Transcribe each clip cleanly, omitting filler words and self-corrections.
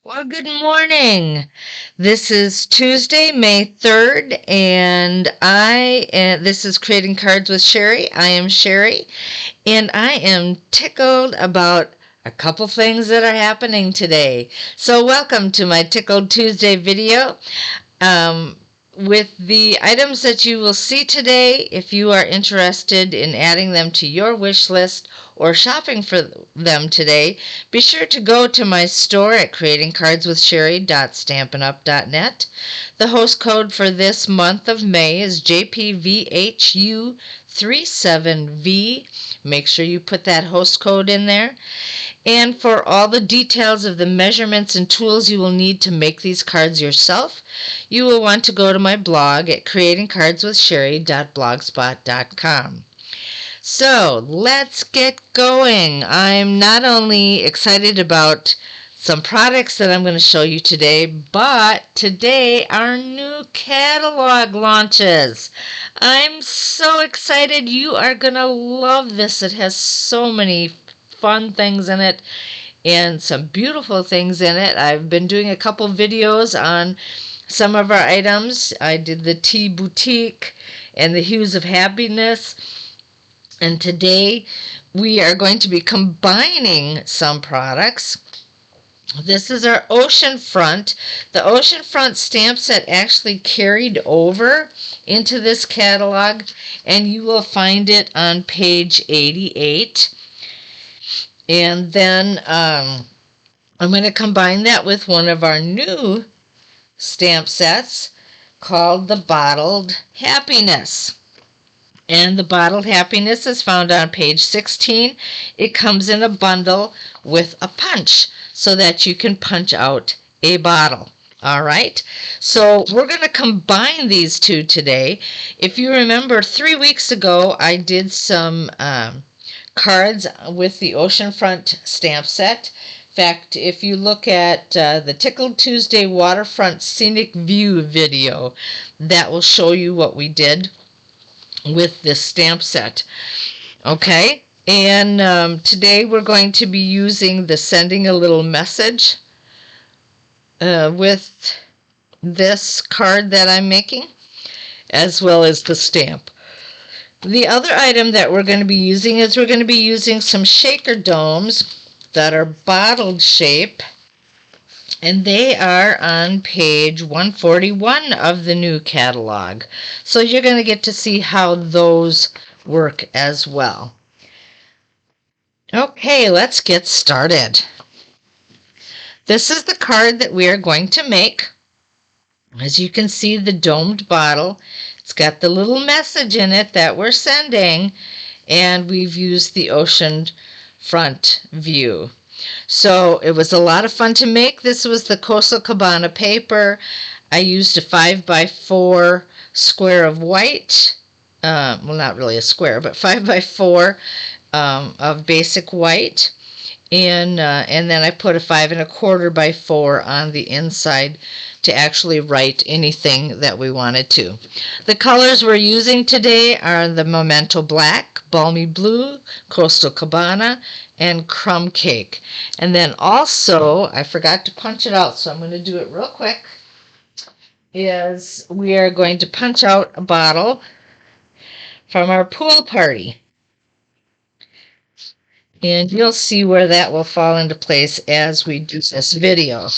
Well, good morning. This is Tuesday, May 3rd, and this is Creating Cards with Sherry. I am Sherry, and I am tickled about a couple things that are happening today. So, welcome to my Tickled Tuesday video. Um, with the items that you will see today, if you are interested in adding them to your wish list or shopping for them today, be sure to go to my store at creatingcardswithsherry.stampinup.net. The host code for this month of May is JPVHU37V. Make sure you put that host code in there. And for all the details of the measurements and tools you will need to make these cards yourself, you will want to go to my blog at creatingcardswithsherry.blogspot.com. So let's get going. I'm not only excited about some products that I'm going to show you today, but today our new catalog launches. I'm so excited. You are going to love this. It has so many fun things in it and some beautiful things in it. I've been doing a couple videos on some of our items. I did the Tea Boutique and the Hues of Happiness. And today we are going to be combining some products. This is our Oceanfront. The Oceanfront stamp set actually carried over into this catalog, and you will find it on page 88. And then I'm going to combine that with one of our new stamp sets called the Bottled Happiness. And the Bottled Happiness is found on page 16. It comes in a bundle with a punch so that you can punch out a bottle. All right, so we're going to combine these two today. If you remember, 3 weeks ago, I did some cards with the Oceanfront stamp set. In fact, if you look at the Tickled Tuesday Waterfront Scenic View video, that will show you what we did with this stamp set. Okay, and today we're going to be using the Sending a Little Message with this card that I'm making, as well as the stamp. The other item that we're going to be using is we're going to be using some shaker domes that are bottled shape, and they are on page 141 of the new catalog. So you're going to get to see how those work as well. Okay, let's get started. This is the card that we are going to make. As you can see, the domed bottle. It's got the little message in it that we're sending, and we've used the ocean front view. So it was a lot of fun to make. This was the Coastal Cabana paper. I used a 5x4 square of white. Well, not really a square, but 5x4 of basic white. And then I put a 5 1/4x4 on the inside to actually write anything that we wanted to. The colors we're using today are the Memento Black, Balmy Blue, Coastal Cabana, and Crumb Cake. And then also, I forgot to punch it out, so I'm going to do it real quick, is we are going to punch out a bottle from our pool party. And you'll see where that will fall into place as we do this video.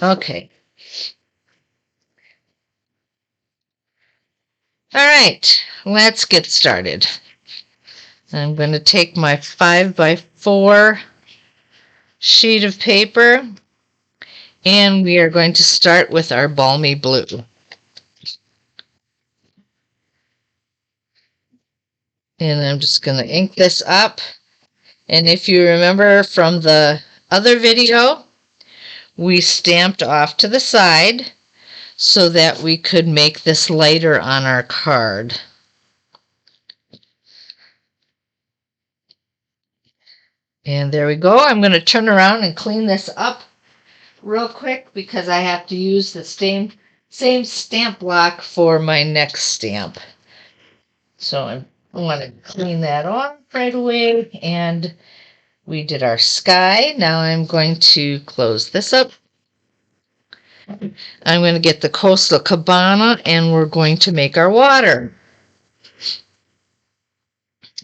Okay. All right, let's get started. I'm going to take my 5x4 sheet of paper, and we are going to start with our Balmy Blue. And I'm just going to ink this up. And if you remember from the other video, we stamped off to the side so that we could make this lighter on our card. And there we go. I'm going to turn around and clean this up real quick because I have to use the same stamp block for my next stamp. So I want to clean that off right away, and We did our sky. Now I'm going to close this up. I'm going to get the coastal cabana and we're going to make our water.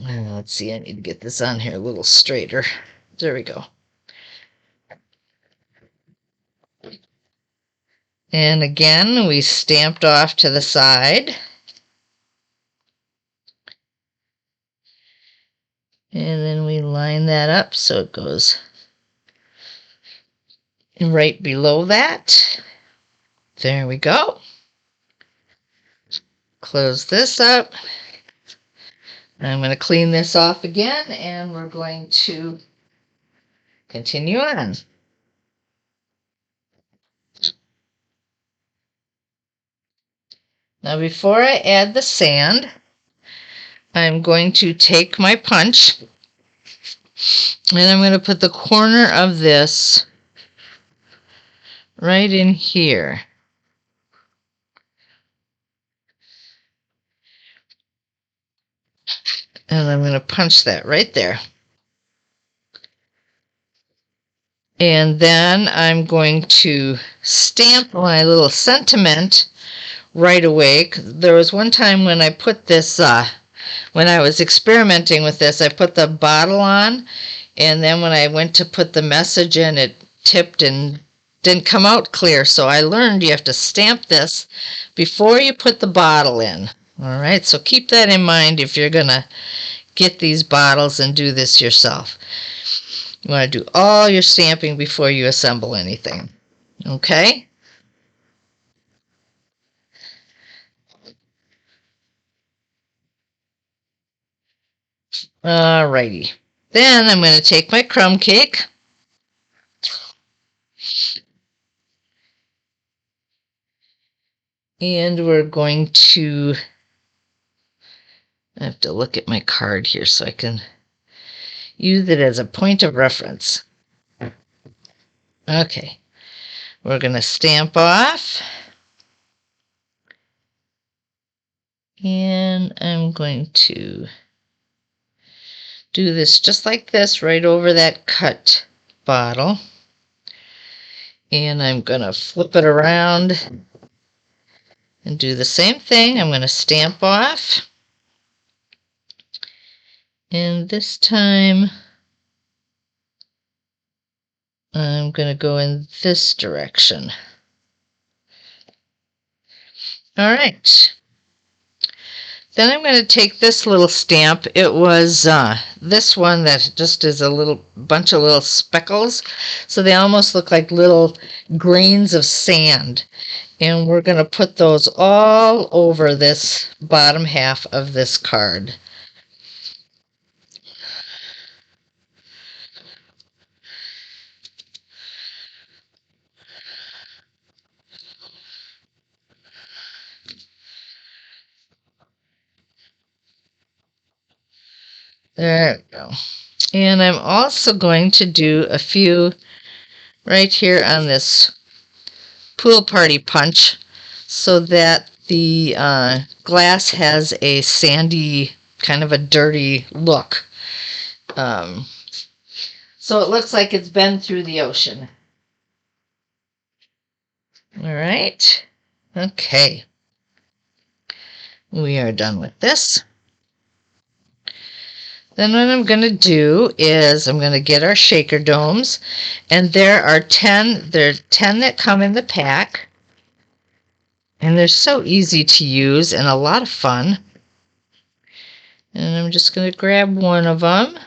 Let's see, I need to get this on here a little straighter. There we go. And again, we stamped off to the side. And then we line that up so it goes right below that. There we go. Close this up. I'm going to clean this off again and we're going to continue on. Now before I add the sand, I'm going to take my punch and I'm going to put the corner of this right in here. And I'm going to punch that right there. And then I'm going to stamp my little sentiment right away. There was one time when I put this, when I was experimenting with this, I put the bottle on, and then when I went to put the message in, it tipped and didn't come out clear. So I learned you have to stamp this before you put the bottle in. All right, so keep that in mind if you're going to get these bottles and do this yourself. You want to do all your stamping before you assemble anything. Okay? Alrighty. Then I'm going to take my crumb cake. And we're going to, I have to look at my card here so I can use it as a point of reference. Okay. We're going to stamp off. And I'm going to do this just like this right over that cut bottle. And I'm going to flip it around and do the same thing. I'm going to stamp off. And this time I'm going to go in this direction. All right. Then I'm going to take this little stamp. It was this one that just is a little bunch of little speckles. So they almost look like little grains of sand. And we're going to put those all over this bottom half of this card. There we go. And I'm also going to do a few right here on this pool party punch so that the glass has a sandy, kind of a dirty look. So it looks like it's been through the ocean. All right. Okay. We are done with this. Then what I'm going to do is I'm going to get our shaker domes, and there are 10 that come in the pack, and they're so easy to use and a lot of fun. And I'm just going to grab one of them.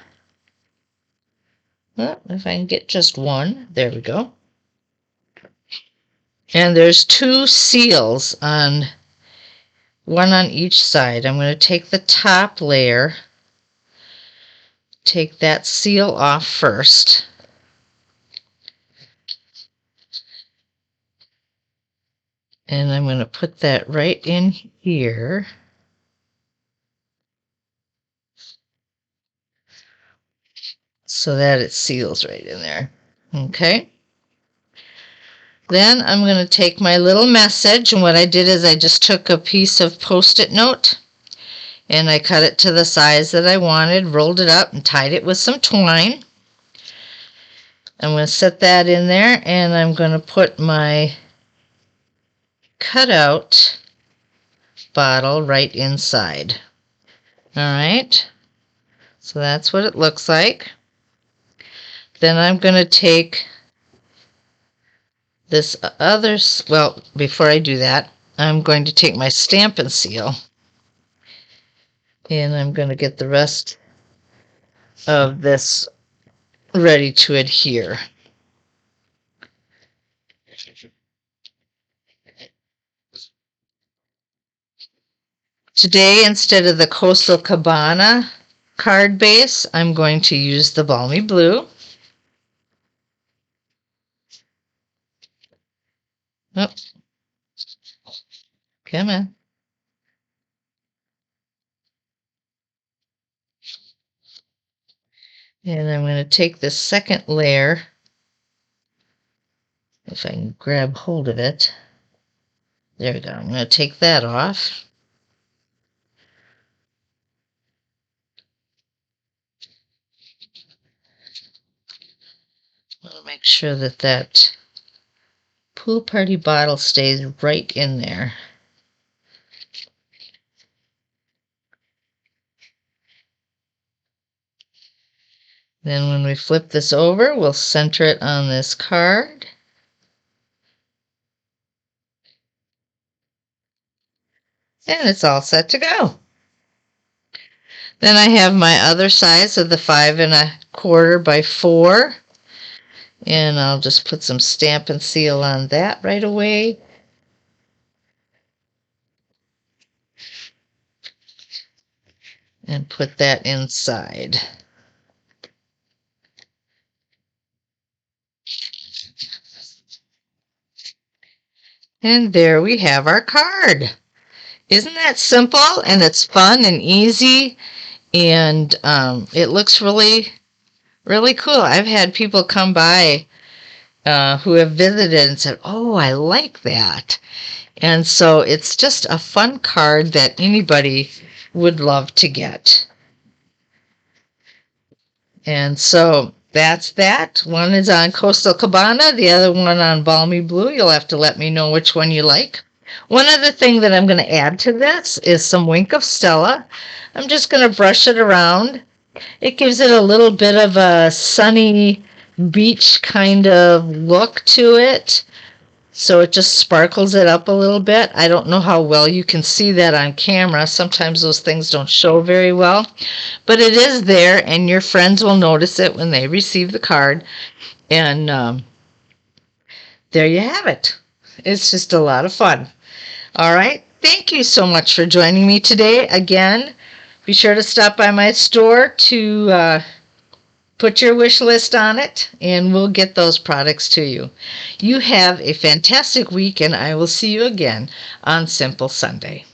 Well, if I can get just one, there we go. And there's 2 seals on one on each side. I'm going to take the top layer, take that seal off first. And I'm going to put that right in here. So that it seals right in there. Okay. Then I'm going to take my little message, and what I did is I just took a piece of Post-it note and I cut it to the size that I wanted, rolled it up and tied it with some twine. I'm going to set that in there, and I'm going to put my cutout bottle right inside. Alright, so that's what it looks like. Then I'm going to take this other, well, before I do that, I'm going to take my Stampin' Seal, and I'm going to get the rest of this ready to adhere. Today, instead of the Coastal Cabana card base, I'm going to use the Balmy Blue. Oh, come on. And I'm going to take this second layer, if I can grab hold of it. There we go. I'm going to take that off. I want to make sure that that pool party bottle stays right in there. Then when we flip this over, we'll center it on this card. And it's all set to go. Then I have my other size of the 5 1/4 by 4. And I'll just put some Stampin' Seal on that right away. And put that inside. And there we have our card. Isn't that simple? And it's fun and easy. And it looks really, really cool. I've had people come by who have visited and said, oh, I like that. And so it's just a fun card that anybody would love to get. And so that's that. One is on Coastal Cabana, the other one on Balmy Blue. You'll have to let me know which one you like. One other thing that I'm going to add to this is some Wink of Stella. I'm just going to brush it around. It gives it a little bit of a sunny beach kind of look to it. So it just sparkles it up a little bit. I don't know how well you can see that on camera. Sometimes those things don't show very well. But it is there, and your friends will notice it when they receive the card. And there you have it. It's just a lot of fun. All right. Thank you so much for joining me today. Again, be sure to stop by my store to put your wish list on it, and we'll get those products to you. You have a fantastic week, and I will see you again on Simple Sunday.